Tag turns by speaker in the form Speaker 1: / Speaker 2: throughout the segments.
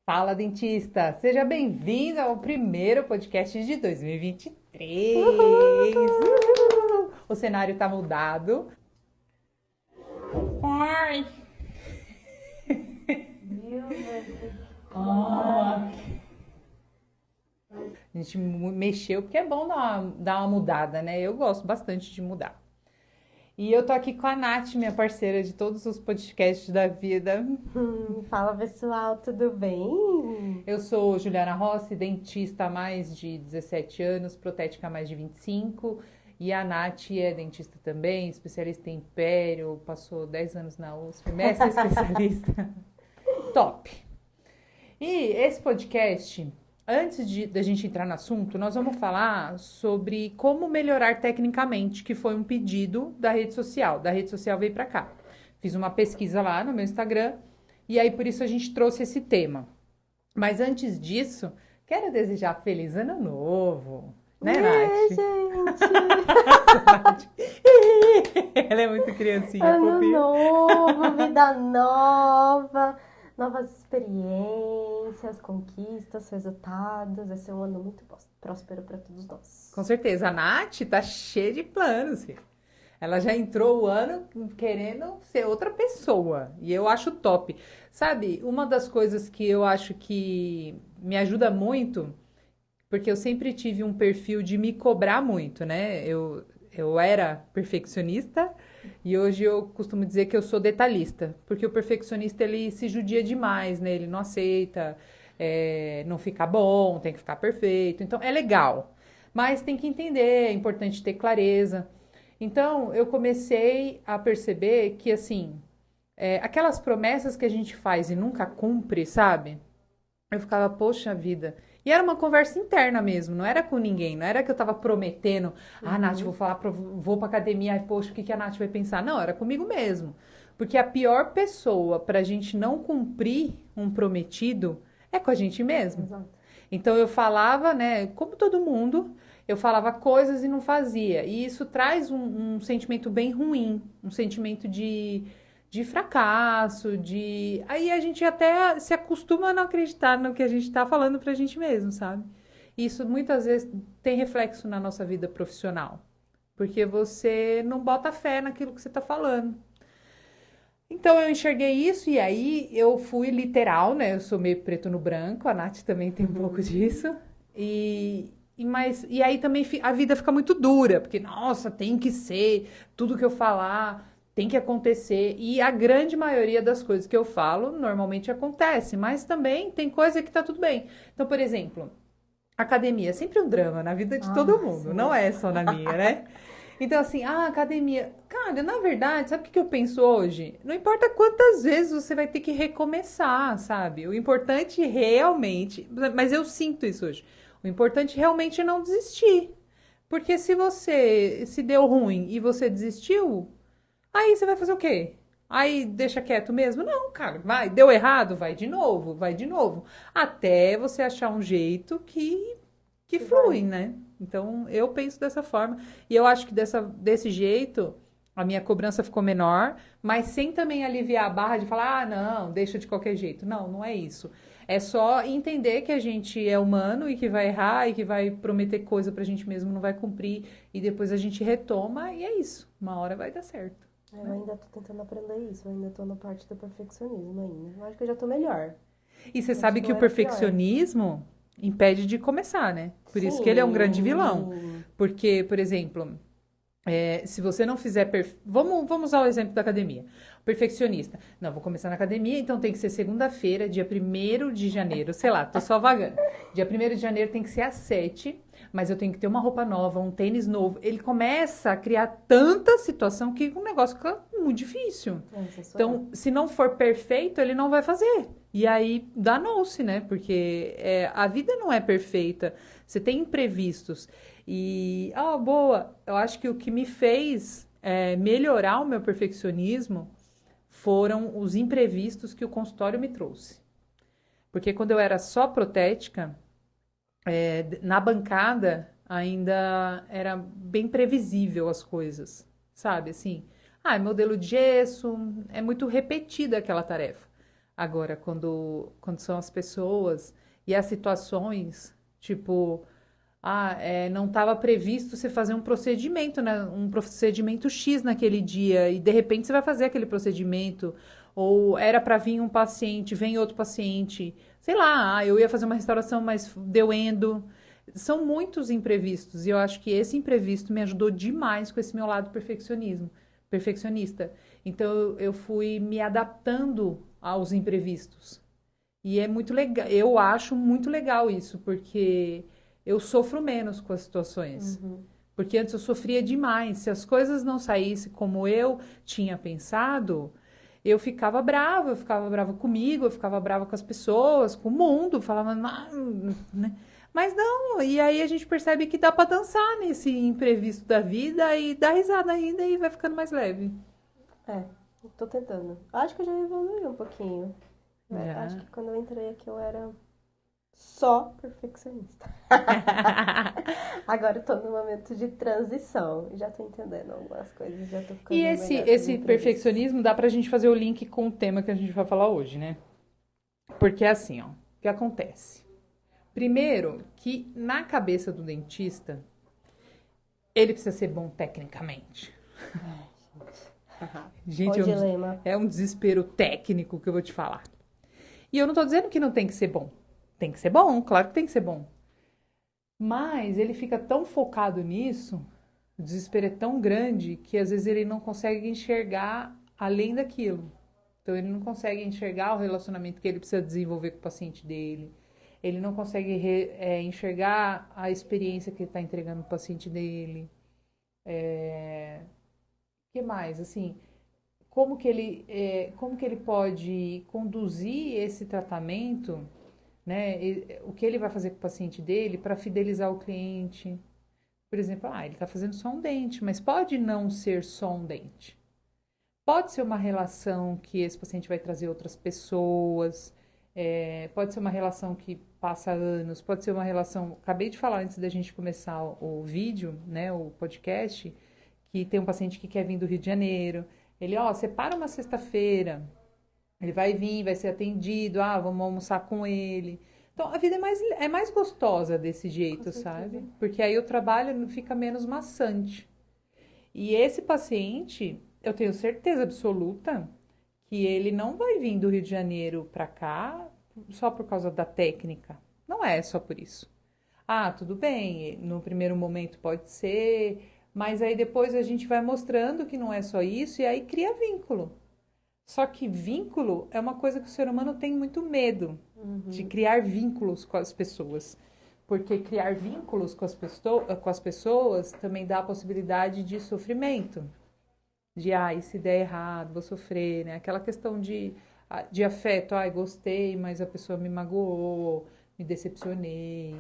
Speaker 1: Fala, dentista! Seja bem-vindo ao primeiro podcast de 2023. Uhul! O cenário tá mudado. Ai!
Speaker 2: Viu, velho?
Speaker 1: Ah. A gente mexeu porque é bom dar uma mudada, né? Eu gosto bastante de mudar. E eu tô aqui com a Nath, minha parceira de todos os podcasts da vida.
Speaker 2: Fala pessoal, tudo bem?
Speaker 1: Eu sou Juliana Rossi, dentista há mais de 17 anos, protética há mais de 25. E a Nath é dentista também, especialista em pério, passou 10 anos na USP, mestre especialista. Top! E esse podcast, da gente entrar no assunto, nós vamos falar sobre como melhorar tecnicamente, que foi um pedido da rede social. Da rede social veio para cá. Fiz uma pesquisa lá no meu Instagram e aí por isso a gente trouxe esse tema. Mas antes disso, quero desejar feliz ano novo. Né, Nath?
Speaker 2: Gente!
Speaker 1: Ela é muito criancinha,
Speaker 2: Ano
Speaker 1: fofinha.
Speaker 2: novo, vida nova, novas experiências, conquistas, resultados. Vai ser um ano muito próspero para todos nós.
Speaker 1: Com certeza. A Nath tá cheia de planos, filho. Ela já entrou o ano querendo ser outra pessoa. E eu acho top. Sabe, uma das coisas que eu acho que me ajuda muito, porque eu sempre tive um perfil de me cobrar muito, né? Eu era perfeccionista e hoje eu costumo dizer que eu sou detalhista. Porque o perfeccionista, ele se judia demais, né? Ele não aceita, não fica bom, tem que ficar perfeito. Então, é legal. Mas tem que entender, é importante ter clareza. Então, eu comecei a perceber que, assim, aquelas promessas que a gente faz e nunca cumpre, sabe? Eu ficava, poxa vida. E era uma conversa interna mesmo, não era com ninguém, não era que eu tava prometendo, Nath,
Speaker 2: Uhum.
Speaker 1: vou pra academia, ai, poxa, o que a Nath vai pensar? Não, era comigo mesmo. Porque a pior pessoa pra gente não cumprir um prometido é com a gente mesmo.
Speaker 2: Exato.
Speaker 1: Então eu falava, né, como todo mundo, eu falava coisas e não fazia. E isso traz um sentimento bem ruim, um sentimento de fracasso, de. Aí a gente até se acostuma a não acreditar no que a gente está falando pra gente mesmo, sabe? Isso muitas vezes tem reflexo na nossa vida profissional, porque você não bota fé naquilo que você está falando. Então eu enxerguei isso e aí eu fui literal, né? Eu sou meio preto no branco, a Nath também tem um pouco disso. E aí também a vida fica muito dura, porque, nossa, tem que ser, tudo que eu falar tem que acontecer. E a grande maioria das coisas que eu falo normalmente acontece, mas também tem coisa que tá tudo bem. Então, por exemplo, academia é sempre um drama na vida de todo
Speaker 2: Ah,
Speaker 1: mundo, não
Speaker 2: sim.
Speaker 1: é só na minha, né? Então, assim, academia. Cara, na verdade, sabe o que eu penso hoje? Não importa quantas vezes você vai ter que recomeçar, sabe? O importante realmente. Mas eu sinto isso hoje. O importante realmente é não desistir. Porque se você se deu ruim e você desistiu, aí você vai fazer o quê? Aí deixa quieto mesmo? Não, cara, vai, deu errado, vai de novo, vai de novo. Até você achar um jeito que
Speaker 2: Que vai.
Speaker 1: flui, né? Então, eu penso dessa forma. E eu acho que desse jeito, a minha cobrança ficou menor, mas sem também aliviar a barra de falar, não, deixa de qualquer jeito. Não, não é isso. É só entender que a gente é humano e que vai errar e que vai prometer coisa pra gente mesmo, não vai cumprir. E depois a gente retoma e é isso. Uma hora vai dar certo.
Speaker 2: Eu
Speaker 1: Né?
Speaker 2: ainda tô tentando aprender isso, eu ainda tô na parte do perfeccionismo ainda. Eu acho que eu já tô melhor.
Speaker 1: E você
Speaker 2: Antes
Speaker 1: sabe que
Speaker 2: eu
Speaker 1: o
Speaker 2: era pior.
Speaker 1: perfeccionismo impede de começar, né? Por isso que ele é um grande vilão.
Speaker 2: Sim.
Speaker 1: Porque, por exemplo, se você não fizer. Vamos usar o exemplo da academia. O perfeccionista. Não, vou começar na academia, então tem que ser segunda-feira, dia 1º de janeiro. Sei lá, tô só vagando. Dia 1º de janeiro tem que ser às 7, mas eu tenho que ter uma roupa nova, um tênis novo. Ele começa a criar tanta situação que o negócio fica muito difícil.
Speaker 2: Essa sou eu.
Speaker 1: Então, se não for perfeito, ele não vai fazer. E aí danou-se, né? Porque a vida não é perfeita. Você tem imprevistos. E, boa, eu acho que o que me fez melhorar o meu perfeccionismo foram os imprevistos que o consultório me trouxe. Porque quando eu era só protética, na bancada ainda era bem previsível as coisas, sabe? Assim, modelo de gesso, é muito repetida aquela tarefa. Agora, quando são as pessoas e as situações, tipo, não estava previsto você fazer um procedimento, né? Um procedimento X naquele dia, e de repente você vai fazer aquele procedimento, ou era para vir um paciente, vem outro paciente, sei lá, eu ia fazer uma restauração, mas deu endo. São muitos imprevistos, e eu acho que esse imprevisto me ajudou demais com esse meu lado perfeccionista. Então eu fui me adaptando aos imprevistos. E é muito legal, eu acho muito legal isso, porque eu sofro menos com as situações.
Speaker 2: Uhum.
Speaker 1: Porque antes eu sofria demais. Se as coisas não saíssem como eu tinha pensado, eu ficava brava comigo, eu ficava brava com as pessoas, com o mundo, falava, "Ah", né? Mas não, e aí a gente percebe que dá pra dançar nesse imprevisto da vida e dar risada ainda e vai ficando mais leve.
Speaker 2: É, tô tentando. Acho que eu já evoluí um pouquinho. Acho
Speaker 1: Já.
Speaker 2: que quando eu entrei aqui eu era só perfeccionista. Agora eu tô no momento de transição. Já tô entendendo algumas coisas, já tô
Speaker 1: E
Speaker 2: ficando
Speaker 1: esse,
Speaker 2: melhor com os
Speaker 1: esse
Speaker 2: imprevistos.
Speaker 1: perfeccionismo dá pra gente fazer o link com o tema que a gente vai falar hoje, né? Porque é assim, ó, o que acontece? Primeiro, que na cabeça do dentista, ele precisa ser bom tecnicamente.
Speaker 2: Ai,
Speaker 1: Gente,
Speaker 2: o dilema.
Speaker 1: é um desespero técnico que eu vou te falar. E eu não tô dizendo que não tem que ser bom. Tem que ser bom, claro que tem que ser bom. Mas ele fica tão focado nisso, o desespero é tão grande que às vezes ele não consegue enxergar além daquilo. Então ele não consegue enxergar o relacionamento que ele precisa desenvolver com o paciente dele. Ele não consegue enxergar a experiência que ele está entregando para o paciente dele. O que mais? Assim, como que ele pode conduzir esse tratamento, né? O que ele vai fazer com o paciente dele para fidelizar o cliente. Por exemplo, ele está fazendo só um dente, mas pode não ser só um dente. Pode ser uma relação que esse paciente vai trazer outras pessoas, pode ser uma relação que passa anos, pode ser uma relação. Acabei de falar antes da gente começar o vídeo, né, o podcast, que tem um paciente que quer vir do Rio de Janeiro. Ele, separa uma sexta-feira, ele vai vir, vai ser atendido, vamos almoçar com ele. Então, a vida é mais gostosa desse
Speaker 2: Com
Speaker 1: jeito,
Speaker 2: certeza.
Speaker 1: sabe? Porque aí o trabalho fica menos maçante. E esse paciente, eu tenho certeza absoluta que ele não vai vir do Rio de Janeiro para cá só por causa da técnica. Não é só por isso. Tudo bem, no primeiro momento pode ser, mas aí depois a gente vai mostrando que não é só isso e aí cria vínculo. Só que vínculo é uma coisa que o ser humano tem muito medo de
Speaker 2: Uhum.
Speaker 1: criar vínculos com as pessoas. Porque criar vínculos com as pessoas também dá a possibilidade de sofrimento. E se der errado, vou sofrer, né? Aquela questão de afeto, gostei, mas a pessoa me magoou, me decepcionei.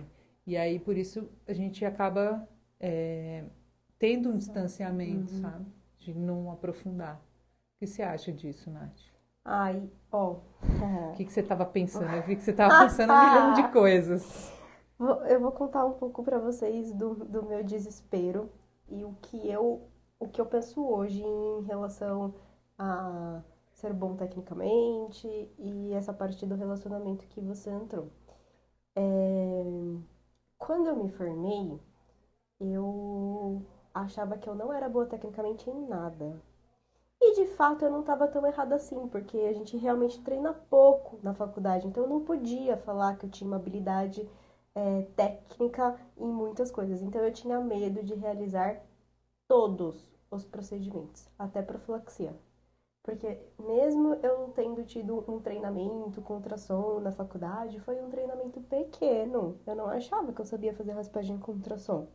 Speaker 1: E aí, por isso, a gente acaba tendo um distanciamento,
Speaker 2: Uhum.
Speaker 1: sabe? De não aprofundar. O que você acha disso, Nath?
Speaker 2: Ai, ó.
Speaker 1: O que você estava pensando? Eu vi que você estava pensando um milhão de coisas.
Speaker 2: Eu vou contar um pouco pra vocês do meu desespero e o que eu penso hoje em relação a ser bom tecnicamente e essa parte do relacionamento que você entrou. Quando eu me formei, eu achava que eu não era boa tecnicamente em nada. E de fato eu não estava tão errada assim, porque a gente realmente treina pouco na faculdade, então eu não podia falar que eu tinha uma habilidade técnica em muitas coisas. Então eu tinha medo de realizar todos os procedimentos, até profilaxia. Porque mesmo eu tendo tido um treinamento com ultrassom na faculdade, foi um treinamento pequeno. Eu não achava que eu sabia fazer raspagem com ultrassom.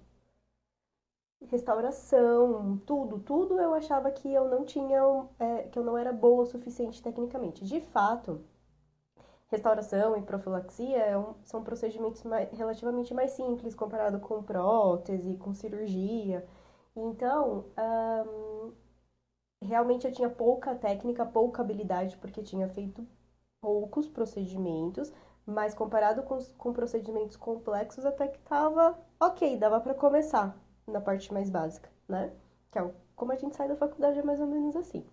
Speaker 2: Restauração, tudo eu achava que eu não tinha, que eu não era boa o suficiente tecnicamente. De fato, restauração e profilaxia são procedimentos relativamente mais simples comparado com prótese, com cirurgia. Então, realmente eu tinha pouca técnica, pouca habilidade, porque tinha feito poucos procedimentos, mas comparado com procedimentos complexos, até que tava ok, dava para começar na parte mais básica, né? Como a gente sai da faculdade é mais ou menos assim.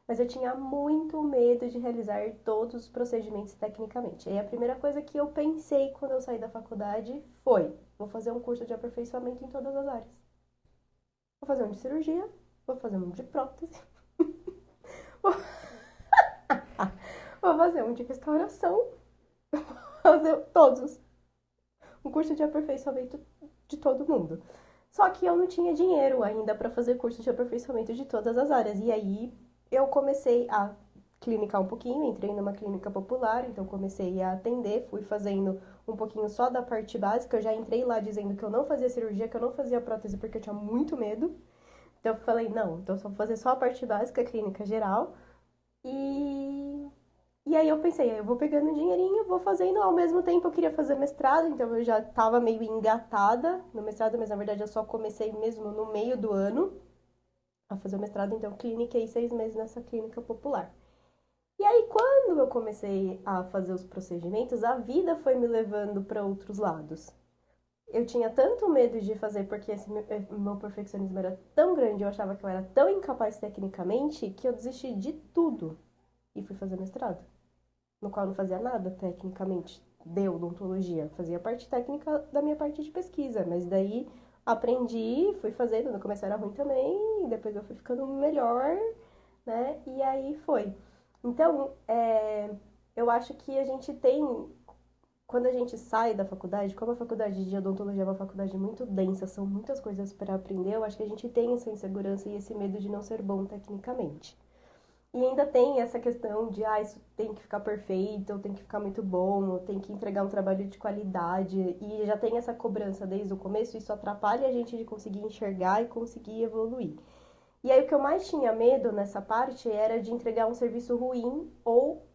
Speaker 2: mas eu tinha muito medo de realizar todos os procedimentos tecnicamente. E a primeira coisa que eu pensei quando eu saí da faculdade foi: vou fazer um curso de aperfeiçoamento em todas as áreas. Vou fazer um de cirurgia, vou fazer um de prótese, vou fazer um de restauração, vou fazer todos. Um curso de aperfeiçoamento de todo mundo. Só que eu não tinha dinheiro ainda para fazer curso de aperfeiçoamento de todas as áreas. E aí eu comecei a clinicar um pouquinho, entrei numa clínica popular, então comecei a atender, fui fazendo um pouquinho só da parte básica. Eu já entrei lá dizendo que eu não fazia cirurgia, que eu não fazia prótese porque eu tinha muito medo. Então eu falei, não, então eu só vou fazer só a parte básica, clínica geral. E e aí eu pensei, eu vou pegando um dinheirinho, vou fazendo, ao mesmo tempo eu queria fazer mestrado, então eu já tava meio engatada no mestrado, mas na verdade eu só comecei mesmo no meio do ano a fazer o mestrado, então eu cliniquei 6 meses nessa clínica popular. E aí quando eu comecei a fazer os procedimentos, a vida foi me levando para outros lados. Eu tinha tanto medo de fazer, porque esse meu perfeccionismo era tão grande, eu achava que eu era tão incapaz tecnicamente, que eu desisti de tudo e fui fazer mestrado, no qual eu não fazia nada tecnicamente de odontologia. Fazia parte técnica da minha parte de pesquisa, mas daí aprendi, fui fazendo, no começo era ruim também, depois eu fui ficando melhor, né? E aí foi. Então, eu acho que a gente tem, quando a gente sai da faculdade, como a faculdade de odontologia é uma faculdade muito densa, são muitas coisas para aprender, eu acho que a gente tem essa insegurança e esse medo de não ser bom tecnicamente. E ainda tem essa questão de, isso tem que ficar perfeito, ou tem que ficar muito bom, ou tem que entregar um trabalho de qualidade. E já tem essa cobrança desde o começo, isso atrapalha a gente de conseguir enxergar e conseguir evoluir. E aí o que eu mais tinha medo nessa parte era de entregar um serviço ruim ou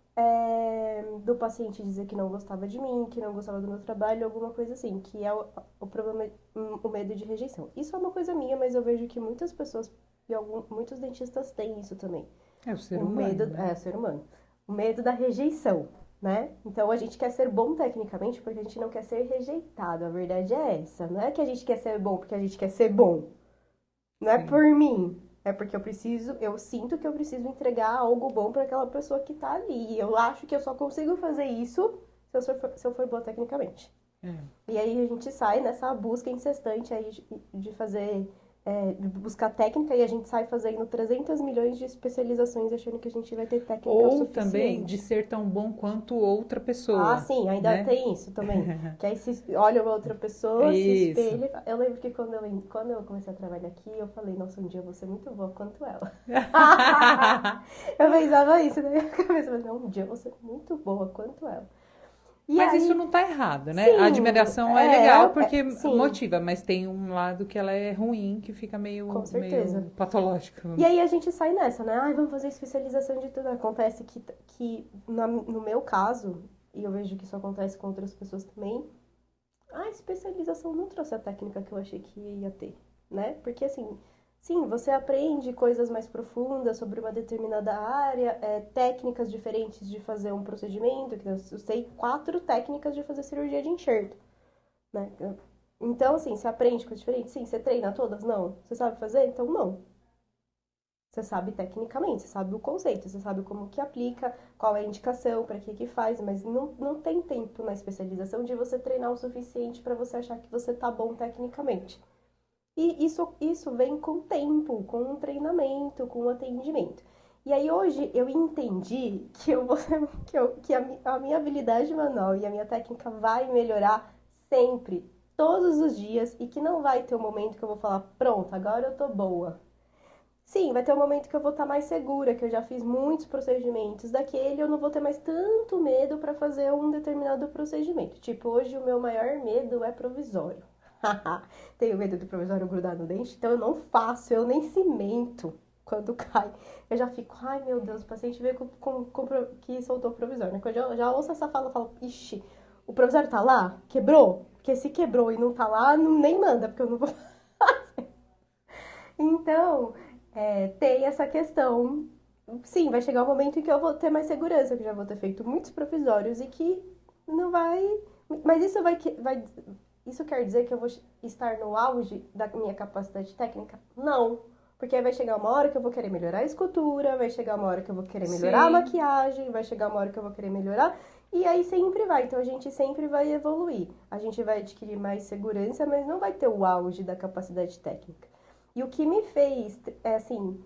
Speaker 2: do paciente dizer que não gostava de mim, que não gostava do meu trabalho, alguma coisa assim, que é o problema, o medo de rejeição. Isso é uma coisa minha, mas eu vejo que muitas pessoas e muitos dentistas têm isso também.
Speaker 1: É o ser
Speaker 2: O medo,
Speaker 1: humano, né?
Speaker 2: ser humano. O medo da rejeição, né? Então a gente quer ser bom tecnicamente porque a gente não quer ser rejeitado. A verdade é essa. Não é que a gente quer ser bom porque a gente quer ser bom. Não é
Speaker 1: Sim.
Speaker 2: por mim. É porque eu sinto que eu preciso entregar algo bom para aquela pessoa que tá ali. E eu acho que eu só consigo fazer isso se eu for boa tecnicamente.
Speaker 1: É.
Speaker 2: E aí a gente sai nessa busca incessante aí de fazer, de buscar técnica e a gente sai fazendo 300 milhões de especializações achando que a gente vai ter técnica o
Speaker 1: Ou também de
Speaker 2: suficiente.
Speaker 1: ser tão bom quanto outra
Speaker 2: Ah,
Speaker 1: pessoa,
Speaker 2: sim, ainda
Speaker 1: né?
Speaker 2: tem isso também. Que aí se olha uma outra pessoa, se
Speaker 1: Isso.
Speaker 2: espelha. Eu lembro que quando eu comecei a trabalhar aqui, eu falei, nossa, um dia eu vou ser muito boa quanto ela. Eu pensava isso na minha cabeça, mas não, um dia eu vou ser muito boa quanto ela. E
Speaker 1: Mas isso
Speaker 2: aí,
Speaker 1: não tá errado, né? A
Speaker 2: sim,
Speaker 1: admiração é legal porque
Speaker 2: sim,
Speaker 1: motiva, mas tem um lado que ela é ruim, que fica
Speaker 2: com certeza.
Speaker 1: meio patológico.
Speaker 2: E aí a gente sai nessa, né? Ai, vamos fazer especialização de tudo. Acontece que no meu caso, e eu vejo que isso acontece com outras pessoas também, a especialização não trouxe a técnica que eu achei que ia ter, né? Porque assim, sim, você aprende coisas mais profundas sobre uma determinada área, técnicas diferentes de fazer um procedimento, que eu sei 4 técnicas de fazer cirurgia de enxerto, né? Então, assim, você aprende coisas diferentes? Sim, você treina todas? Não. Você sabe fazer? Então, não. Você sabe tecnicamente, você sabe o conceito, você sabe como que aplica, qual é a indicação, para que faz, mas não tem tempo na especialização de você treinar o suficiente para você achar que você tá bom tecnicamente. E isso vem com o tempo, com o treinamento, com o atendimento. E aí hoje eu entendi que eu vou, que a minha habilidade manual e a minha técnica vai melhorar sempre, todos os dias, e que não vai ter um momento que eu vou falar, pronto, agora eu tô boa. Sim, vai ter um momento que eu vou estar mais segura, que eu já fiz muitos procedimentos daquele, eu não vou ter mais tanto medo para fazer um determinado procedimento. Tipo, hoje o meu maior medo é provisório. Tenho medo do provisório grudar no dente, então eu não faço, eu nem cimento quando cai. Eu já fico, ai meu Deus, o paciente veio que soltou o provisório, né? Quando eu já ouço essa fala, eu falo, ixi, o provisório tá lá? Quebrou? Porque se quebrou e não tá lá, nem manda, porque eu não vou. Então, tem essa questão. Sim, vai chegar um momento em que eu vou ter mais segurança, que eu já vou ter feito muitos provisórios e que não vai. Mas isso quer dizer que eu vou estar no auge da minha capacidade técnica? Não. Porque aí vai chegar uma hora que eu vou querer melhorar a escultura, vai chegar uma hora que eu vou querer melhorar a maquiagem, vai chegar uma hora que eu vou querer melhorar. E aí sempre vai. Então a gente sempre vai evoluir. A gente vai adquirir mais segurança, mas não vai ter o auge da capacidade técnica. E o que me fez, assim,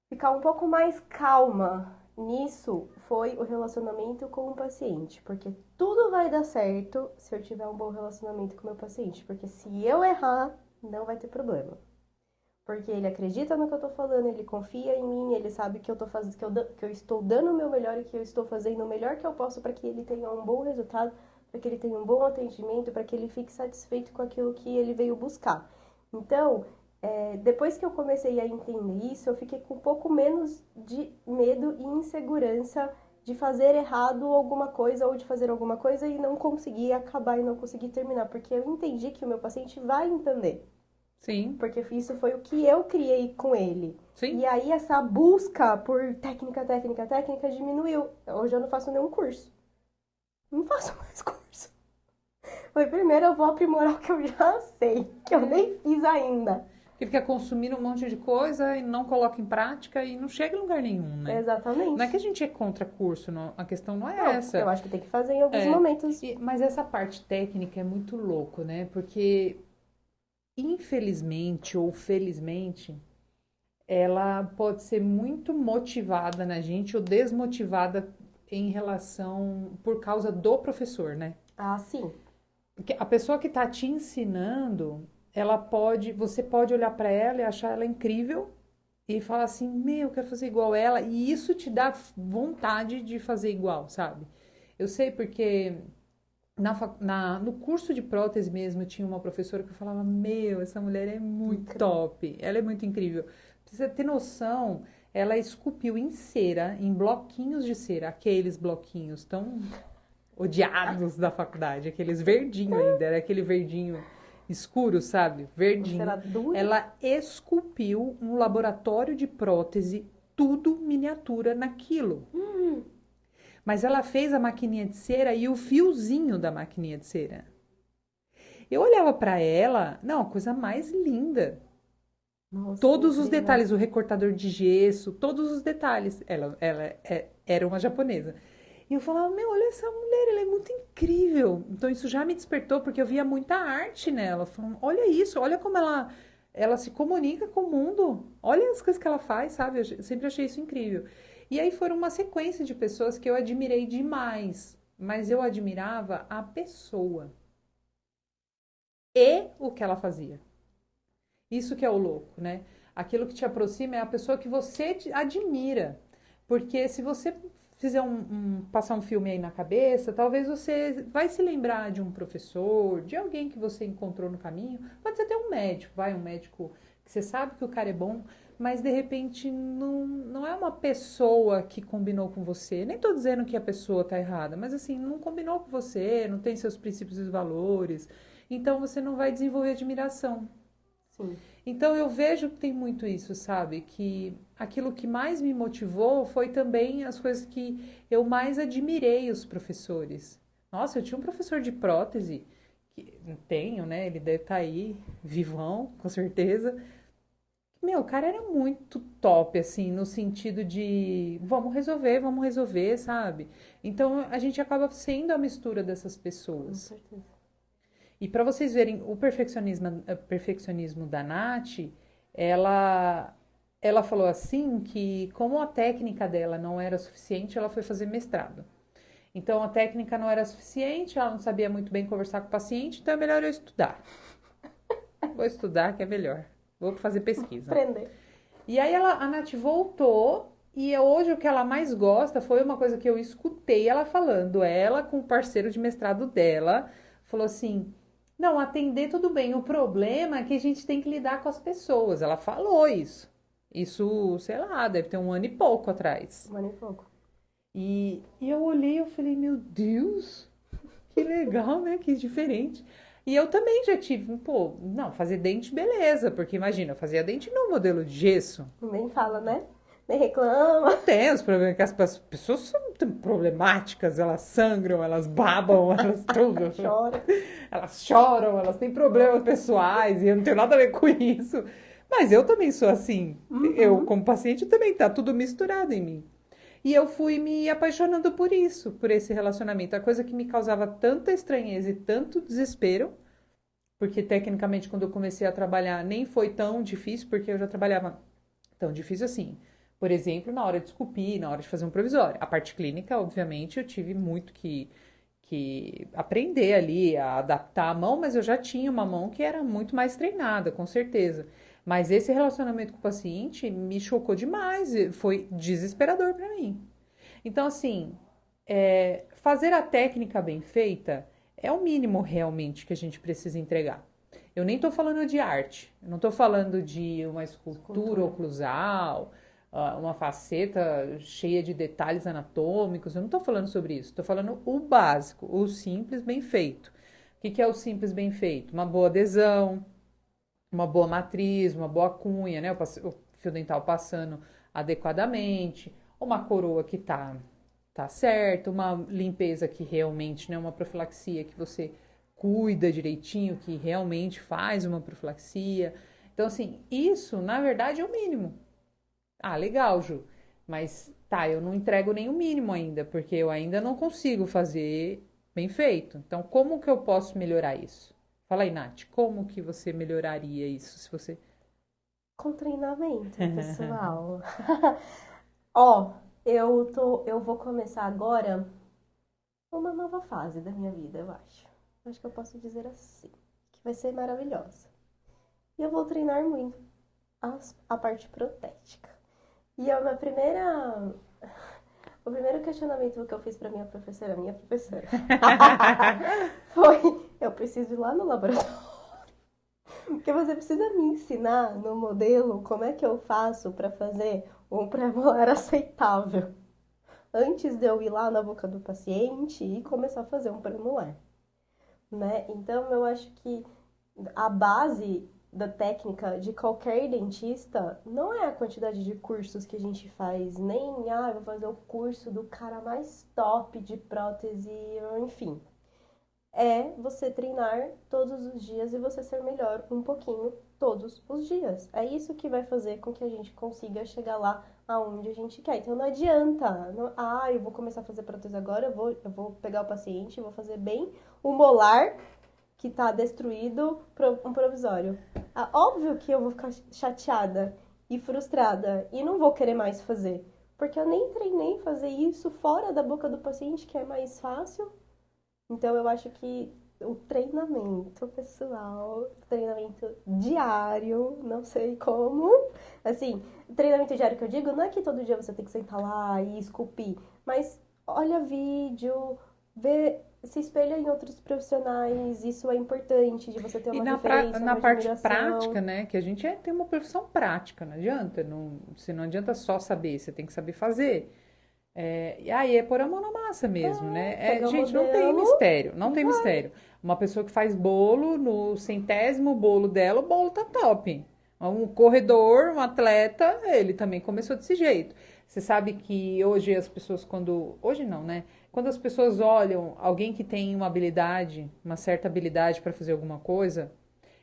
Speaker 2: ficar um pouco mais calma nisso foi o relacionamento com o paciente. Porque tudo vai dar certo se eu tiver um bom relacionamento com o meu paciente. Porque se eu errar, não vai ter problema. Porque ele acredita no que eu tô falando, ele confia em mim, ele sabe que eu tô fazendo, que eu estou dando o meu melhor e que eu estou fazendo o melhor que eu posso para que ele tenha um bom resultado, para que ele tenha um bom atendimento, para que ele fique satisfeito com aquilo que ele veio buscar. Então, depois que eu comecei a entender isso, eu fiquei com um pouco menos de medo e insegurança de fazer errado alguma coisa ou de fazer alguma coisa e não conseguir acabar e não conseguir terminar, porque eu entendi que o meu paciente vai entender.
Speaker 1: Sim.
Speaker 2: Porque isso foi o que eu criei com ele.
Speaker 1: Sim.
Speaker 2: E aí essa busca por técnica diminuiu. Hoje eu não faço nenhum curso. Não faço mais curso. Foi primeiro eu vou aprimorar o que eu já sei, que eu nem fiz ainda.
Speaker 1: Que fica consumindo um monte de coisa e não coloca em prática e não chega em lugar nenhum, né?
Speaker 2: Exatamente.
Speaker 1: Não é que a gente é contra curso, não, a questão não é essa.
Speaker 2: Eu acho que tem que fazer em alguns momentos.
Speaker 1: Mas essa parte técnica é muito louco, né? Porque infelizmente ou felizmente, ela pode ser muito motivada na gente ou desmotivada em relação por causa do professor, né?
Speaker 2: Ah, sim.
Speaker 1: Porque a pessoa que está te ensinando, você pode olhar para ela e achar ela incrível e falar assim, eu quero fazer igual ela, e isso te dá vontade de fazer igual, sabe? Eu sei porque no curso de prótese mesmo, eu tinha uma professora que eu falava, essa mulher é muito top, ela é muito incrível. Pra você ter noção, ela esculpiu em cera, em bloquinhos de cera, aqueles bloquinhos tão odiados da faculdade, aqueles verdinhos ainda, era aquele verdinho escuro, sabe? Verdinho. Ela esculpiu um laboratório de prótese, tudo miniatura naquilo. Mas ela fez a maquininha de cera e o fiozinho da maquininha de cera. Eu olhava para ela, não, a coisa mais linda.
Speaker 2: Nossa,
Speaker 1: todos os detalhes, o recortador de gesso, todos os detalhes. Ela era uma japonesa. E eu falava, olha essa mulher, ela é muito incrível. Então isso já me despertou, porque eu via muita arte nela. Falando, olha isso, olha como ela se comunica com o mundo. Olha as coisas que ela faz, sabe? Eu sempre achei isso incrível. E aí foram uma sequência de pessoas que eu admirei demais. Mas eu admirava a pessoa. E o que ela fazia. Isso que é o louco, né? Aquilo que te aproxima é a pessoa que você admira. Porque se você fizer passar um filme aí na cabeça, talvez você vai se lembrar de um professor, de alguém que você encontrou no caminho. Pode ser até um médico que você sabe que o cara é bom, mas de repente não é uma pessoa que combinou com você. Nem tô dizendo que a pessoa tá errada, mas assim, não combinou com você, não tem seus princípios e valores. Então você não vai desenvolver admiração.
Speaker 2: Sim.
Speaker 1: Então eu vejo que tem muito isso, sabe? Que aquilo que mais me motivou foi também as coisas que eu mais admirei os professores. Nossa, eu tinha um professor de prótese, que tenho, né? Ele deve estar aí, vivão, com certeza. O cara era muito top, assim, no sentido de vamos resolver, sabe? Então a gente acaba sendo a mistura dessas pessoas.
Speaker 2: Com certeza.
Speaker 1: E para vocês verem o perfeccionismo da Nath, ela falou assim que como a técnica dela não era suficiente, ela foi fazer mestrado. Então a técnica não era suficiente, ela não sabia muito bem conversar com o paciente, então é melhor eu estudar. Vou estudar que é melhor. Vou fazer pesquisa.
Speaker 2: Aprender.
Speaker 1: E aí a Nath voltou e hoje o que ela mais gosta foi uma coisa que eu escutei ela falando. Ela com o parceiro de mestrado dela falou assim, não, atender tudo bem, o problema é que a gente tem que lidar com as pessoas. Ela falou isso. Isso, sei lá, deve ter 1 ano e pouco atrás.
Speaker 2: 1 ano e pouco.
Speaker 1: E eu olhei e falei, meu Deus, que legal, né? Que diferente. E eu também já tive, fazer dente, beleza. Porque imagina, eu fazia dente no modelo de gesso.
Speaker 2: Nem fala, né? Nem reclama.
Speaker 1: Tem os problemas que as pessoas são problemáticas, elas sangram, elas babam, elas tudo.
Speaker 2: Chora.
Speaker 1: Elas choram, elas têm problemas pessoais e eu não tenho nada a ver com isso. Mas eu também sou assim. Eu,
Speaker 2: Uhum.
Speaker 1: como paciente, também tá tudo misturado em mim. E eu fui me apaixonando por isso, por esse relacionamento. A coisa que me causava tanta estranheza e tanto desespero, porque tecnicamente quando eu comecei a trabalhar nem foi tão difícil, porque eu já trabalhava tão difícil assim. Por exemplo, na hora de esculpir, na hora de fazer um provisório. A parte clínica, obviamente, eu tive muito que aprender ali a adaptar a mão, mas eu já tinha uma mão que era muito mais treinada, com certeza. Mas esse relacionamento com o paciente me chocou demais, foi desesperador para mim. Então, assim, fazer a técnica bem feita é o mínimo realmente que a gente precisa entregar. Eu nem estou falando de arte, eu não estou falando de uma escultura
Speaker 2: Escultura.
Speaker 1: oclusal, uma faceta cheia de detalhes anatômicos, eu não estou falando sobre isso, estou falando o básico, o simples bem feito. O que é o simples bem feito? Uma boa adesão, uma boa matriz, uma boa cunha, né? O fio dental passando adequadamente, uma coroa que tá certa, uma limpeza que realmente, né, uma profilaxia que você cuida direitinho, que realmente faz uma profilaxia. Então, assim, isso, na verdade, é o mínimo. Ah, legal, Ju. Mas tá, eu não entrego nem o mínimo ainda, porque eu ainda não consigo fazer bem feito. Então, como que eu posso melhorar isso? Fala aí, Nath, como que você melhoraria isso se você.
Speaker 2: Com treinamento, pessoal. Ó, eu vou começar agora uma nova fase da minha vida, eu acho. Acho que eu posso dizer assim, que vai ser maravilhosa. E eu vou treinar muito a parte protética. E a minha primeira o primeiro questionamento que eu fiz pra minha professora, foi: eu preciso ir lá no laboratório. Porque você precisa me ensinar no modelo como é que eu faço pra fazer um pré-molar aceitável. Antes de eu ir lá na boca do paciente e começar a fazer um pré-molar, né? Então eu acho que a base da técnica de qualquer dentista não é a quantidade de cursos que a gente faz, nem, eu vou fazer o curso do cara mais top de prótese, enfim. É você treinar todos os dias e você ser melhor um pouquinho todos os dias. É isso que vai fazer com que a gente consiga chegar lá aonde a gente quer. Então não adianta, eu vou começar a fazer prótese agora, eu vou pegar o paciente, vou fazer bem o molar que tá destruído, um provisório. Óbvio que eu vou ficar chateada e frustrada e não vou querer mais fazer, porque eu nem treinei fazer isso fora da boca do paciente, que é mais fácil. Então eu acho que o treinamento pessoal, treinamento diário, não sei como. Assim, treinamento diário que eu digo, não é que todo dia você tem que sentar lá e esculpir, mas olha vídeo, vê, se espelha em outros profissionais, isso é importante, de você ter
Speaker 1: E
Speaker 2: uma referência,
Speaker 1: na
Speaker 2: uma
Speaker 1: parte
Speaker 2: admiração.
Speaker 1: prática, né? Que a gente tem uma profissão prática, não adianta. Não, você não adianta só saber, você tem que saber fazer. E aí é pôr a mão na massa mesmo, né?
Speaker 2: Pega o
Speaker 1: Gente, não tem
Speaker 2: modelo
Speaker 1: mistério, não
Speaker 2: e
Speaker 1: tem
Speaker 2: vai.
Speaker 1: mistério. Uma pessoa que faz bolo, no centésimo bolo dela, o bolo tá top. Um corredor, um atleta, ele também começou desse jeito. Você sabe que hoje as pessoas, quando. Hoje não, né? Quando as pessoas olham alguém que tem uma habilidade, uma certa habilidade para fazer alguma coisa,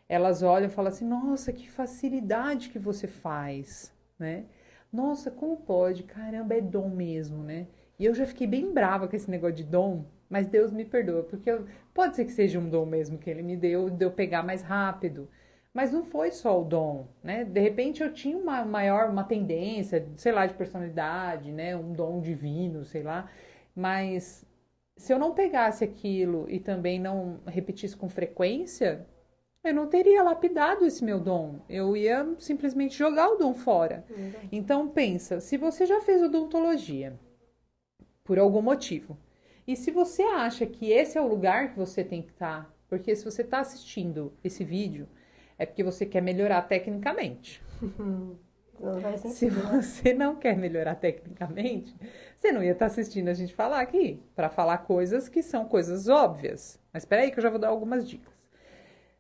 Speaker 1: elas olham e falam assim: nossa, que facilidade que você faz, né? Nossa, como pode? Caramba, é dom mesmo, né? E eu já fiquei bem brava com esse negócio de dom, mas Deus me perdoa, porque pode ser que seja um dom mesmo que ele me deu, de eu pegar mais rápido. Mas não foi só o dom, né? De repente eu tinha uma tendência, sei lá, de personalidade, né? Um dom divino, sei lá. Mas se eu não pegasse aquilo e também não repetisse com frequência, eu não teria lapidado esse meu dom. Eu ia simplesmente jogar o dom fora. Então pensa, se você já fez odontologia por algum motivo, e se você acha que esse é o lugar que você tem que estar, porque se você está assistindo esse vídeo, é porque você quer melhorar tecnicamente.
Speaker 2: Não faz
Speaker 1: Se
Speaker 2: sentido, né?
Speaker 1: você não quer melhorar tecnicamente, você não ia estar assistindo a gente falar aqui, para falar coisas que são coisas óbvias. Mas espera aí que eu já vou dar algumas dicas.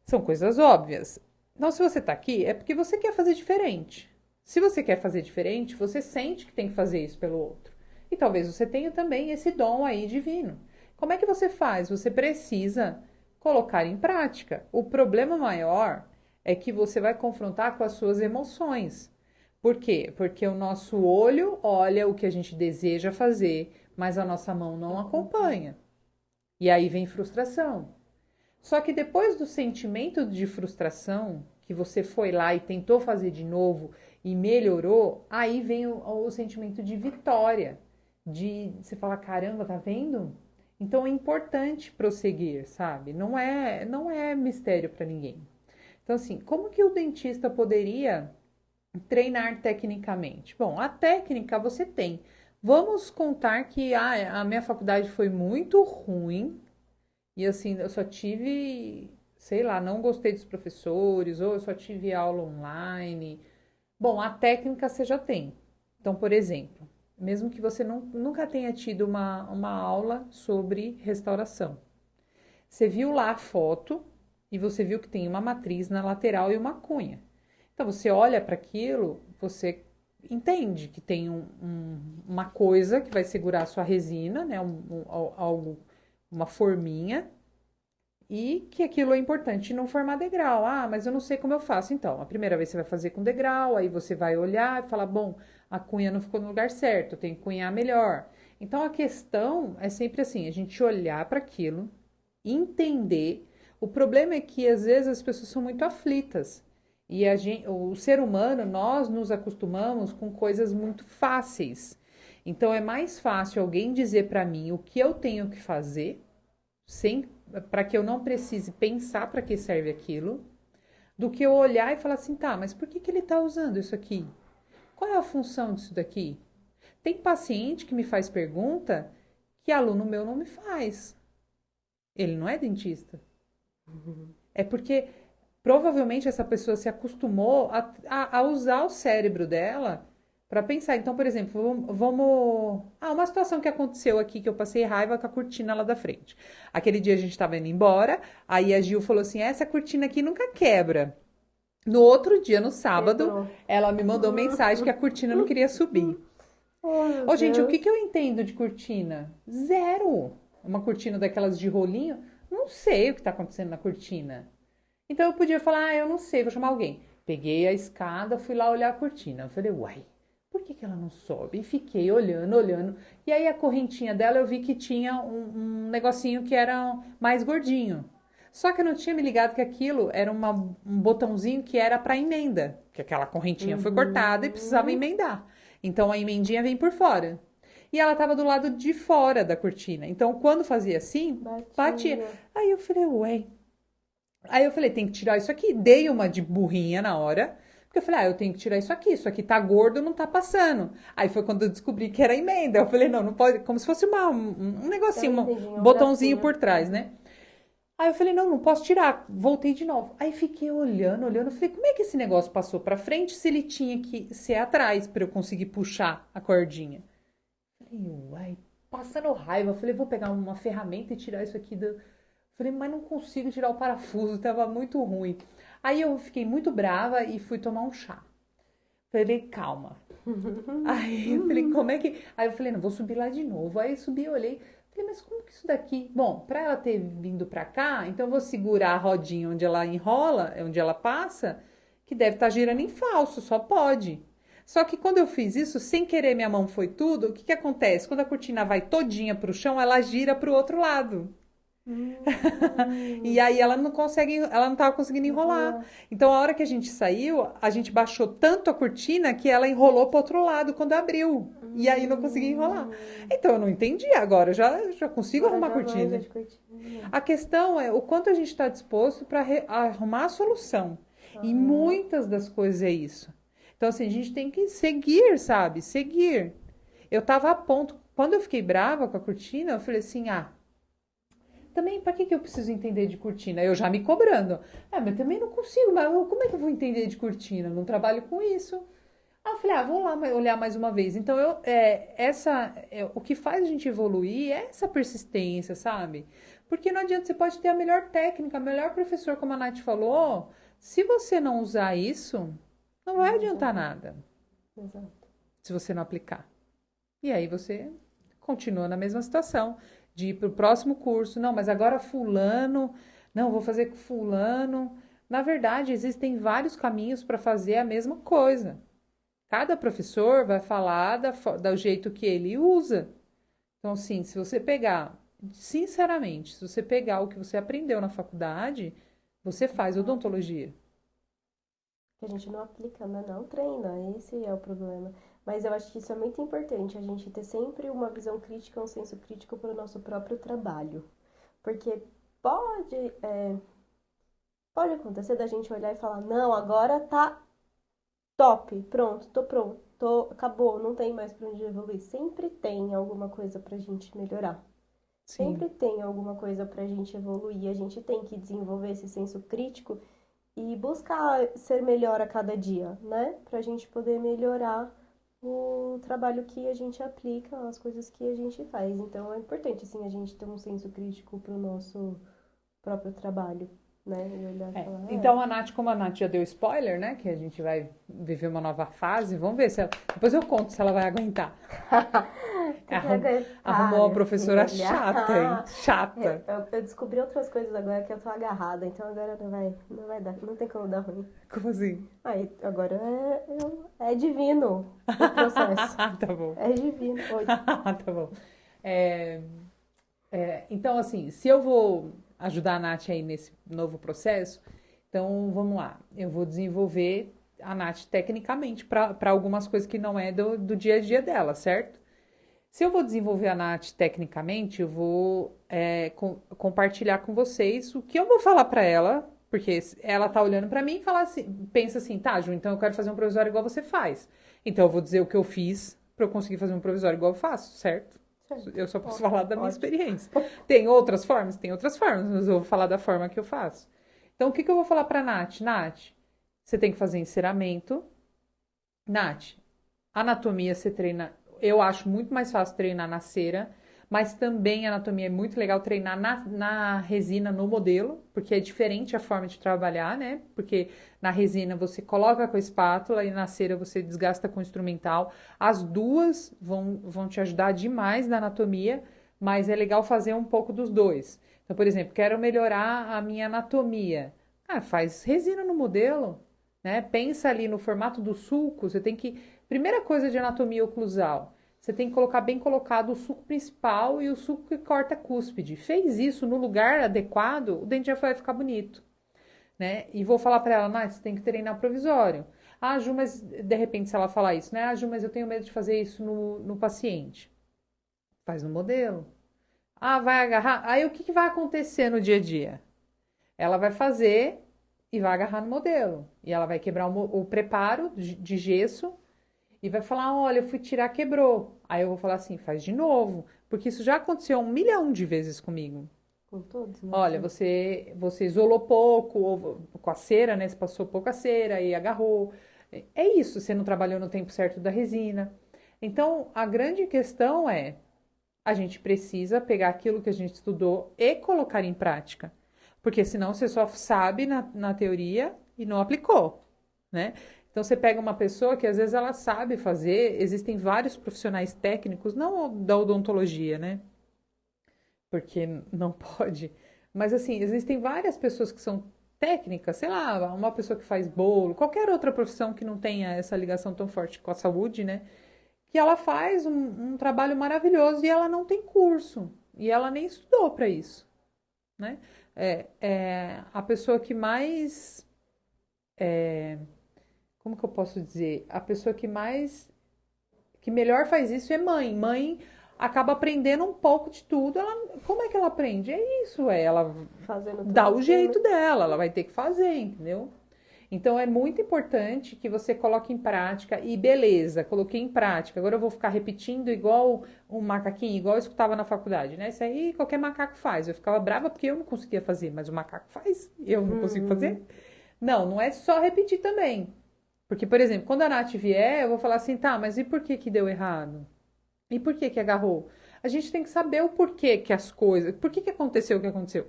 Speaker 1: São coisas óbvias. Então, se você está aqui, é porque você quer fazer diferente. Se você quer fazer diferente, você sente que tem que fazer isso pelo outro. E talvez você tenha também esse dom aí divino. Como é que você faz? Você precisa colocar em prática. O problema maior é que você vai confrontar com as suas emoções. Por quê? Porque o nosso olho olha o que a gente deseja fazer, mas a nossa mão não acompanha. E aí vem frustração. Só que depois do sentimento de frustração, que você foi lá e tentou fazer de novo e melhorou, aí vem o sentimento de vitória. De você falar, caramba, tá vendo? Então é importante prosseguir, sabe? Não é mistério para ninguém. Então, assim, como que o dentista poderia treinar tecnicamente? Bom, a técnica você tem. Vamos contar que a minha faculdade foi muito ruim e assim, eu só tive, sei lá, não gostei dos professores, ou eu só tive aula online. Bom, a técnica você já tem. Então, por exemplo, mesmo que você nunca tenha tido uma aula sobre restauração, você viu lá a foto e você viu que tem uma matriz na lateral e uma cunha. Então, você olha para aquilo, você entende que tem uma coisa que vai segurar a sua resina, né? Algo, uma forminha, e que aquilo é importante não formar degrau. Ah, mas eu não sei como eu faço. Então, a primeira vez você vai fazer com degrau, aí você vai olhar e falar, bom, a cunha não ficou no lugar certo, eu tenho que cunhar melhor. Então, a questão é sempre assim, a gente olhar para aquilo, entender. O problema é que, às vezes, as pessoas são muito aflitas. E o ser humano, nós nos acostumamos com coisas muito fáceis. Então, é mais fácil alguém dizer para mim o que eu tenho que fazer, sem para que eu não precise pensar para que serve aquilo, do que eu olhar e falar assim, tá, mas por que ele está usando isso aqui? Qual é a função disso daqui? Tem paciente que me faz pergunta que aluno meu não me faz. Ele não é dentista. É porque provavelmente essa pessoa se acostumou a usar o cérebro dela para pensar. Então, por exemplo, vamos. Ah, uma situação que aconteceu aqui que eu passei raiva com a cortina lá da frente. Aquele dia a gente estava indo embora, aí a Gil falou assim: essa cortina aqui nunca quebra. No outro dia, no sábado,
Speaker 2: Quebrou.
Speaker 1: ela me mandou mensagem que a cortina não queria subir.
Speaker 2: Oh, meu
Speaker 1: Ô, gente, o
Speaker 2: Deus.
Speaker 1: que eu entendo de cortina? Zero. Uma cortina daquelas de rolinho, não sei o que está acontecendo na cortina. Então eu podia falar, eu não sei, vou chamar alguém. Peguei a escada, fui lá olhar a cortina. Eu falei, uai, por que ela não sobe? E fiquei olhando, olhando. E aí a correntinha dela eu vi que tinha um negocinho que era mais gordinho. Só que eu não tinha me ligado que aquilo era um botãozinho que era para emenda. Que aquela correntinha foi cortada e precisava emendar. Então a emendinha vem por fora. E ela estava do lado de fora da cortina. Então quando fazia assim, batia. Aí eu falei, ué. Aí eu falei, tem que tirar isso aqui. Dei uma de burrinha na hora. Porque eu falei, eu tenho que tirar isso aqui tá gordo, não tá passando. Aí foi quando eu descobri que era emenda. Eu falei, não pode, como se fosse um negocinho, um botãozinho por trás, né? Aí eu falei, não posso tirar. Voltei de novo. Aí fiquei olhando. Eu falei, como é que esse negócio passou pra frente se ele tinha que ser atrás pra eu conseguir puxar a cordinha? Falei, uai, passando raiva. Eu falei, vou pegar uma ferramenta e tirar isso aqui do... Falei, mas não consigo tirar o parafuso, tava muito ruim. Aí eu fiquei muito brava e fui tomar um chá. Falei, calma. Aí eu falei, como é que... Aí eu falei, não, vou subir lá de novo. Aí eu subi, olhei. Falei, mas como que isso daqui... Bom, pra ela ter vindo pra cá, então eu vou segurar a rodinha onde ela enrola, onde ela passa, que deve estar girando em falso, só pode. Só que quando eu fiz isso, sem querer minha mão foi tudo, o que acontece? Quando a cortina vai todinha pro chão, ela gira pro outro lado. E aí ela não estava conseguindo enrolar. Então a hora que a gente saiu, a gente baixou tanto a cortina que ela enrolou pro outro lado quando abriu. E aí não conseguia enrolar. Então eu não entendi agora, já consigo arrumar a cortina. A questão é o quanto a gente está disposto para arrumar a solução. E muitas das coisas é isso. Então assim, a gente tem que seguir, sabe? Seguir. Eu tava a ponto, quando eu fiquei brava com a cortina, eu falei assim, também, para que eu preciso entender de cortina? Eu já me cobrando. Mas eu também não consigo, mas como é que eu vou entender de cortina? Eu não trabalho com isso. Aí eu falei, vou lá olhar mais uma vez. Então, o que faz a gente evoluir é essa persistência, sabe? Porque não adianta, você pode ter a melhor técnica, o melhor professor, como a Nath falou, se você não usar isso, não vai adiantar nada.
Speaker 2: Exato.
Speaker 1: Se você não aplicar. E aí você continua na mesma situação. De ir para o próximo curso. Não, mas agora fulano... Não, vou fazer com fulano... Na verdade, existem vários caminhos para fazer a mesma coisa. Cada professor vai falar do jeito que ele usa. Então, assim, se você pegar, sinceramente, se você pegar o que você aprendeu na faculdade, você faz odontologia.
Speaker 2: Que a gente não aplica, né? Não treina, esse é o problema. Mas eu acho que isso é muito importante, a gente ter sempre uma visão crítica, um senso crítico para o nosso próprio trabalho. Porque pode, pode acontecer da gente olhar e falar, não, agora tá top, pronto, tô pronto, acabou, não tem mais pra onde evoluir. Sempre tem alguma coisa pra gente melhorar.
Speaker 1: Sim.
Speaker 2: Sempre tem alguma coisa pra gente evoluir. A gente tem que desenvolver esse senso crítico e buscar ser melhor a cada dia, né? Pra gente poder melhorar o trabalho que a gente aplica, as coisas que a gente faz. Então é importante, assim, a gente ter um senso crítico pro nosso próprio trabalho, né? E olhar e falar,
Speaker 1: Então, a Nath, como a Nath já deu spoiler, né? Que a gente vai viver uma nova fase, vamos ver se ela... Depois eu conto se ela vai aguentar.
Speaker 2: tem que aguentar,
Speaker 1: Arrumou uma
Speaker 2: minha
Speaker 1: professora
Speaker 2: filha.
Speaker 1: chata, hein? Chata.
Speaker 2: Eu descobri outras coisas agora que eu tô agarrada, então agora não vai dar, não tem como dar ruim.
Speaker 1: Como assim?
Speaker 2: Aí, agora é divino o processo.
Speaker 1: Tá bom.
Speaker 2: É divino. Oi.
Speaker 1: Tá bom. É, então, assim, se eu vou ajudar a Nath aí nesse novo processo, então vamos lá. Eu vou desenvolver a Nath tecnicamente para algumas coisas que não é do dia a dia dela, certo? Se eu vou desenvolver a Nath tecnicamente, eu vou compartilhar com vocês o que eu vou falar para ela, porque ela tá olhando para mim e fala assim, pensa assim, tá, Ju, então eu quero fazer um provisório igual você faz. Então eu vou dizer o que eu fiz para eu conseguir fazer um provisório igual eu faço, certo?
Speaker 2: Certo.
Speaker 1: Eu só posso falar da minha
Speaker 2: Ótimo.
Speaker 1: experiência. Tem outras formas? Tem outras formas, mas eu vou falar da forma que eu faço. Então, o que eu vou falar para Nath? Nath, você tem que fazer enceramento. Nath, anatomia você treina. Eu acho muito mais fácil treinar na cera, mas também a anatomia é muito legal treinar na resina, no modelo, porque é diferente a forma de trabalhar, né? Porque na resina você coloca com a espátula e na cera você desgasta com o instrumental. As duas vão te ajudar demais na anatomia, mas é legal fazer um pouco dos dois. Então, por exemplo, quero melhorar a minha anatomia. Ah, faz resina no modelo, né? Pensa ali no formato do sulco, você tem que... Primeira coisa de anatomia oclusal, você tem que colocar bem colocado o sulco principal e o sulco que corta a cúspide. Fez isso no lugar adequado, o dente já vai ficar bonito, né? E vou falar para ela, Nath, você tem que treinar provisório. Ah, Ju, mas de repente se ela falar isso, né? Ah, Ju, mas eu tenho medo de fazer isso no paciente. Faz no modelo. Ah, vai agarrar? Aí o que vai acontecer no dia a dia? Ela vai fazer e vai agarrar no modelo. E ela vai quebrar o preparo de gesso e vai falar: olha, eu fui tirar, quebrou. Aí eu vou falar assim: faz de novo. Porque isso já aconteceu 1 milhão de vezes comigo.
Speaker 2: Com todos, né?
Speaker 1: Olha, você isolou pouco, ou com a cera, né? Você passou pouco a cera e agarrou. É isso, você não trabalhou no tempo certo da resina. Então, a grande questão é: a gente precisa pegar aquilo que a gente estudou e colocar em prática. Porque senão você só sabe na teoria e não aplicou, né? Então você pega uma pessoa que às vezes ela sabe fazer, existem vários profissionais técnicos, não da odontologia, né? Porque não pode. Mas assim, existem várias pessoas que são técnicas, sei lá, uma pessoa que faz bolo, qualquer outra profissão que não tenha essa ligação tão forte com a saúde, né? Que ela faz um trabalho maravilhoso e ela não tem curso. E ela nem estudou para isso, né? A pessoa que mais... como que eu posso dizer? A pessoa que melhor faz isso é mãe. Mãe acaba aprendendo um pouco de tudo. Como é que ela aprende? É isso, ela
Speaker 2: Fazendo tudo
Speaker 1: dá o
Speaker 2: assim,
Speaker 1: jeito
Speaker 2: né?
Speaker 1: dela, ela vai ter que fazer, entendeu? Então é muito importante que você coloque em prática e beleza, coloquei em prática. Agora eu vou ficar repetindo igual um macaquinho, igual eu escutava na faculdade, né? Isso aí qualquer macaco faz. Eu ficava brava porque eu não conseguia fazer, mas o macaco faz, eu não consigo fazer. Não é só repetir também. Porque, por exemplo, quando a Nath vier, eu vou falar assim, tá, mas e por que que deu errado? E por que que agarrou? A gente tem que saber o porquê que as coisas, por que aconteceu o que aconteceu.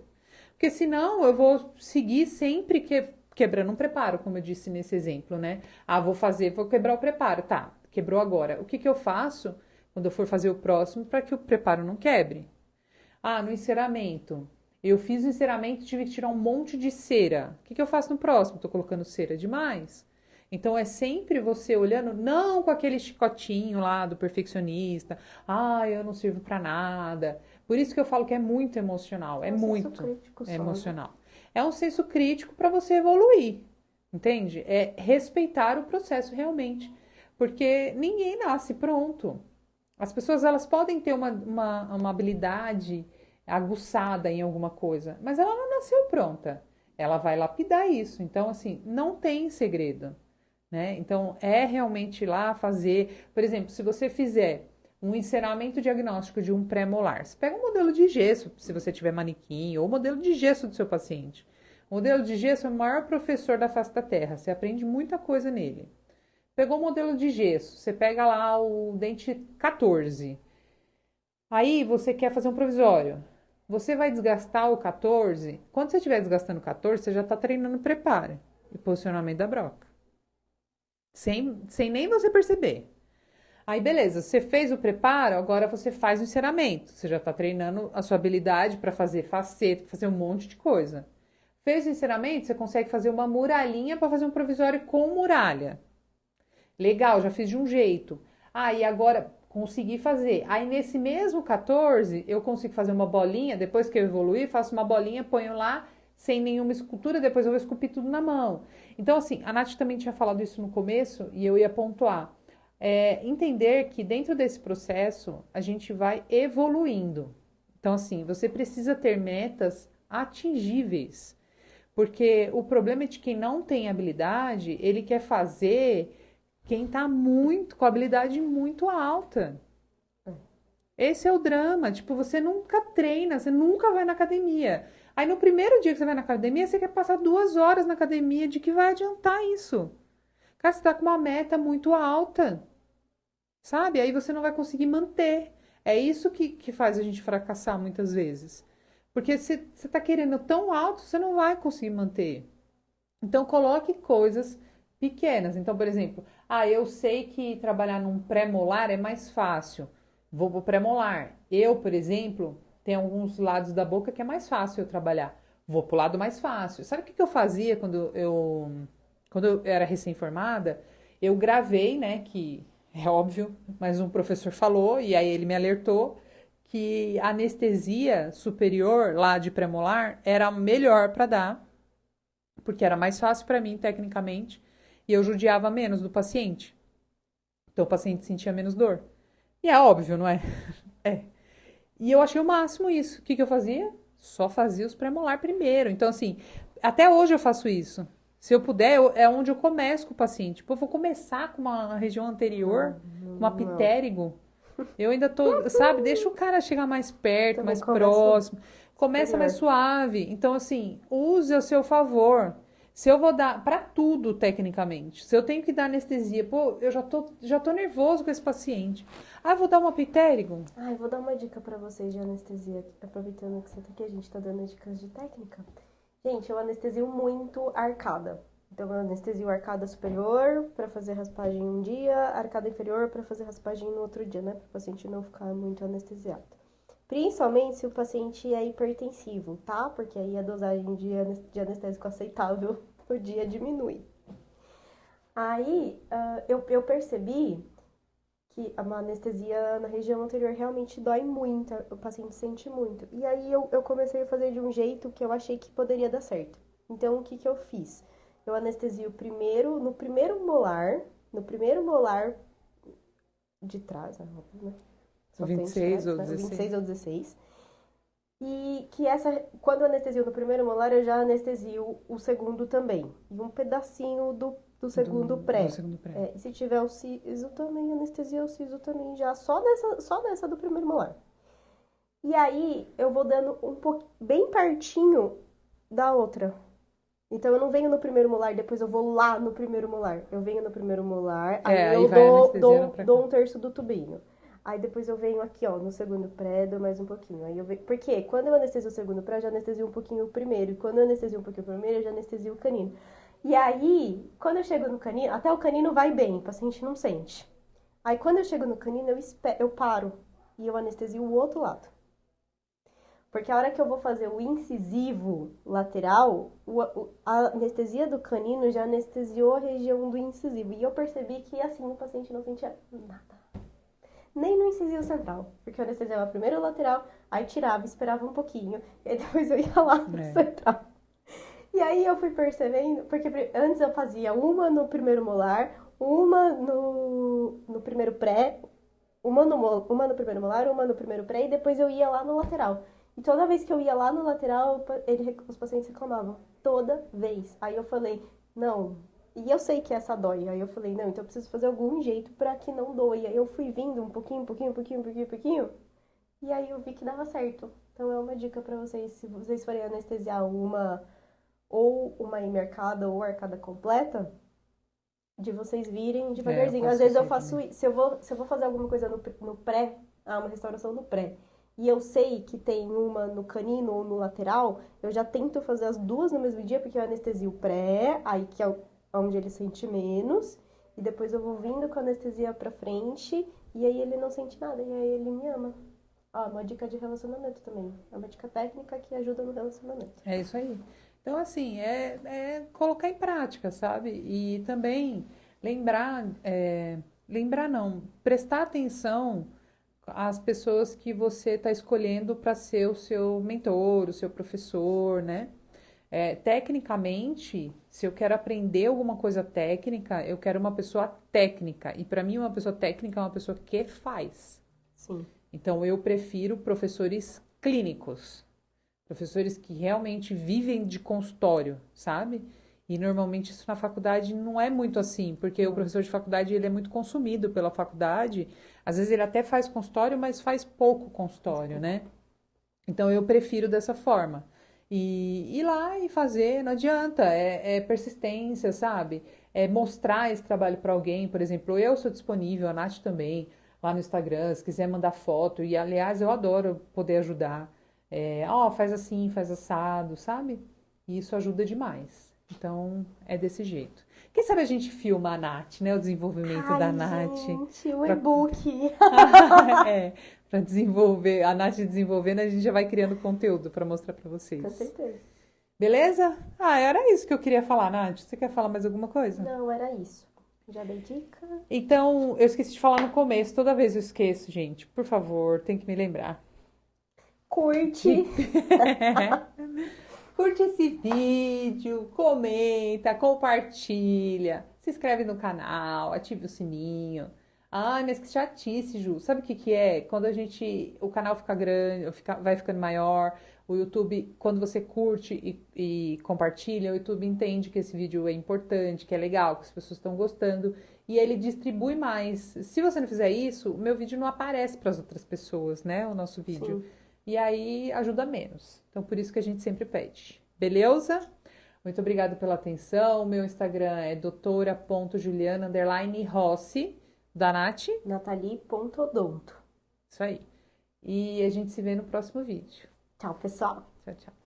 Speaker 1: Porque senão eu vou seguir sempre quebrando um preparo, como eu disse nesse exemplo, né? Ah, vou quebrar o preparo, tá, quebrou agora. O que que eu faço quando eu for fazer o próximo para que o preparo não quebre? Ah, no enceramento. Eu fiz o enceramento e tive que tirar um monte de cera. O que eu faço no próximo? Tô colocando cera demais. Então é sempre você olhando, não com aquele chicotinho lá do perfeccionista. Ah, eu não sirvo pra nada. Por isso que eu falo que é muito emocional. É
Speaker 2: É um senso
Speaker 1: muito
Speaker 2: crítico só, né?
Speaker 1: emocional. É um senso crítico para você evoluir. Entende? É respeitar o processo realmente. Porque ninguém nasce pronto. As pessoas elas podem ter uma habilidade aguçada em alguma coisa, mas ela não nasceu pronta. Ela vai lapidar isso. Então, assim, não tem segredo, né? Então, é realmente ir lá fazer. Por exemplo, se você fizer um enceramento diagnóstico de um pré-molar, você pega um modelo de gesso, se você tiver manequim, ou modelo de gesso do seu paciente. O modelo de gesso é o maior professor da face da Terra. Você aprende muita coisa nele. Pegou o modelo de gesso, você pega lá o dente 14. Aí você quer fazer um provisório. Você vai desgastar o 14. Quando você estiver desgastando o 14, você já está treinando preparo e posicionamento da broca. Sem nem você perceber. Aí, beleza, você fez o preparo, agora você faz o enceramento. Você já está treinando a sua habilidade para fazer faceta, para fazer um monte de coisa. Fez o enceramento, você consegue fazer uma muralhinha para fazer um provisório com muralha. Legal, já fiz de um jeito. Ah, e agora consegui fazer. Aí nesse mesmo 14, eu consigo fazer uma bolinha, depois que eu evoluir, faço uma bolinha, ponho lá sem nenhuma escultura, depois eu vou esculpir tudo na mão. Então, assim, a Nath também tinha falado isso no começo e eu ia pontuar. Entender que dentro desse processo a gente vai evoluindo. Então, assim, você precisa ter metas atingíveis. Porque o problema é de quem não tem habilidade, ele quer fazer quem está muito, com habilidade muito alta. Esse é o drama. Tipo, você nunca treina, você nunca vai na academia. Aí no primeiro dia que você vai na academia, você quer passar 2 horas na academia. De que vai adiantar isso? Cara, você está com uma meta muito alta. Sabe? Aí você não vai conseguir manter. É isso que faz a gente fracassar muitas vezes. Porque se você está querendo tão alto, você não vai conseguir manter. Então, coloque coisas pequenas. Então, por exemplo, eu sei que trabalhar num pré-molar é mais fácil. Vou pro pré-molar. Eu, por exemplo, tenho alguns lados da boca que é mais fácil eu trabalhar. Vou pro lado mais fácil. Sabe o que eu fazia quando eu era recém-formada? Eu gravei, né, que é óbvio, mas um professor falou e aí ele me alertou que a anestesia superior lá de pré-molar era melhor para dar, porque era mais fácil para mim tecnicamente e eu judiava menos do paciente. Então o paciente sentia menos dor. E é óbvio, não é? É. E eu achei o máximo isso. O que eu fazia? Só fazia os pré-molar primeiro. Então, assim, até hoje eu faço isso. Se eu puder, é onde eu começo com o paciente. Tipo, eu vou começar com uma região anterior, uma pterygo. Eu ainda tô, sabe? Deixa o cara chegar mais perto,
Speaker 2: Também
Speaker 1: mais
Speaker 2: começo
Speaker 1: próximo. Começa mais
Speaker 2: superior.
Speaker 1: suave. Então, assim, use ao seu favor. Se eu vou dar para tudo, tecnicamente. Se eu tenho que dar anestesia, pô, eu já tô nervoso com esse paciente. Ah, eu vou dar uma pterygo?
Speaker 2: Ah, eu vou dar uma dica pra vocês de anestesia, aproveitando que você tá aqui, a gente tá dando dicas de técnica. Gente, eu anestesio muito arcada. Então, eu anestesio arcada superior pra fazer raspagem um dia, arcada inferior pra fazer raspagem no outro dia, né? Para o paciente não ficar muito anestesiado. Principalmente se o paciente é hipertensivo, tá? Porque aí a dosagem de anestésico aceitável por dia diminui. Aí, eu percebi que uma anestesia na região anterior realmente dói muito, o paciente sente muito. E aí eu comecei a fazer de um jeito que eu achei que poderia dar certo. Então, o que eu fiz? Eu anestesio primeiro, no primeiro molar de trás, né?
Speaker 1: O
Speaker 2: Só tem
Speaker 1: 26
Speaker 2: trás,
Speaker 1: ou
Speaker 2: né?
Speaker 1: 16?
Speaker 2: 26 ou 16. E que quando eu anestesio no primeiro molar, eu já anestesio o segundo também. E um pedacinho do segundo pré.
Speaker 1: Do segundo pré.
Speaker 2: E se tiver o siso também, anestesia o siso também já, só dessa do primeiro molar. E aí, eu vou dando um pouco, bem pertinho da outra. Então, eu não venho no primeiro molar, depois eu vou lá no primeiro molar. Eu venho no primeiro molar, aí eu
Speaker 1: vai anestesiando pra cá.
Speaker 2: dou um terço do tubinho. Aí depois eu venho aqui, ó, no segundo pré, dou mais um pouquinho. Aí eu venho... Porque quando eu anestesio o segundo pré, eu já anestesio um pouquinho o primeiro. E quando eu anestesio um pouquinho o primeiro, eu já anestesio o canino. E aí, quando eu chego no canino, até o canino vai bem, o paciente não sente. Aí quando eu chego no canino, eu paro e eu anestesio o outro lado. Porque a hora que eu vou fazer o incisivo lateral, a anestesia do canino já anestesiou a região do incisivo. E eu percebi que assim o paciente não sentia nada. Nem no incisivo central. Porque eu anestesiava primeiro o lateral, aí tirava, esperava um pouquinho. E aí depois eu ia lá no central. E aí eu fui percebendo, porque antes eu fazia uma no primeiro molar, uma no primeiro pré, uma no primeiro molar, uma no primeiro pré, e depois eu ia lá no lateral. E toda vez que eu ia lá no lateral, os pacientes reclamavam. Toda vez. Aí eu falei, não. E eu sei que essa dói. Aí eu falei, não, então eu preciso fazer algum jeito pra que não doia. Aí eu fui vindo um pouquinho. E aí eu vi que dava certo. Então é uma dica pra vocês, se vocês forem anestesiar ou uma imercada ou arcada completa, de vocês virem devagarzinho. Às vezes eu faço isso. Se eu vou fazer alguma coisa no pré, uma restauração no pré, e eu sei que tem uma no canino ou no lateral, eu já tento fazer as duas no mesmo dia, porque eu anestesio o pré, aí que é onde ele sente menos, e depois eu vou vindo com a anestesia pra frente, e aí ele não sente nada, e aí ele me ama. Uma dica de relacionamento também. É uma dica técnica que ajuda no relacionamento.
Speaker 1: É isso aí. Então, assim, colocar em prática, sabe? E também lembrar não, prestar atenção às pessoas que você está escolhendo para ser o seu mentor, o seu professor, né? Tecnicamente, se eu quero aprender alguma coisa técnica, eu quero uma pessoa técnica. E para mim, uma pessoa técnica é uma pessoa que faz.
Speaker 2: Sim.
Speaker 1: Então, eu prefiro professores clínicos. Professores que realmente vivem de consultório, sabe? E normalmente isso na faculdade não é muito assim, porque o professor de faculdade ele é muito consumido pela faculdade. Às vezes ele até faz consultório, mas faz pouco consultório, né? Então eu prefiro dessa forma. E ir lá e fazer, não adianta, é persistência, sabe? É mostrar esse trabalho para alguém, por exemplo, eu sou disponível, a Nath também, lá no Instagram, se quiser mandar foto, e aliás eu adoro poder ajudar. Faz assim, faz assado, sabe? E isso ajuda demais. Então, é desse jeito. Quem sabe a gente filma a Nath, né? O desenvolvimento da Nath.
Speaker 2: Gente, o e-book.
Speaker 1: Para desenvolver, a Nath desenvolvendo, a gente já vai criando conteúdo para mostrar para vocês.
Speaker 2: Com certeza.
Speaker 1: Beleza? Era isso que eu queria falar, Nath. Você quer falar mais alguma coisa?
Speaker 2: Não, era isso. Já dei dica.
Speaker 1: Então, eu esqueci de falar no começo. Toda vez eu esqueço, gente. Por favor, tem que me lembrar.
Speaker 2: Curte.
Speaker 1: Curte esse vídeo, comenta, compartilha, se inscreve no canal, ative o sininho. Mas que chatice, Ju. Sabe o que é? Quando o canal fica grande, vai ficando maior, o YouTube, quando você curte e compartilha, o YouTube entende que esse vídeo é importante, que é legal, que as pessoas estão gostando e ele distribui mais. Se você não fizer isso, o meu vídeo não aparece para as outras pessoas, né? O nosso vídeo. Sim. E aí ajuda menos. Então, por isso que a gente sempre pede. Beleza? Muito obrigada pela atenção. O meu Instagram é doutora.juliana_rossi. Da Nath?
Speaker 2: Nathalie.odonto.
Speaker 1: Isso aí. E a gente se vê no próximo vídeo.
Speaker 2: Tchau, pessoal.
Speaker 1: Tchau, tchau.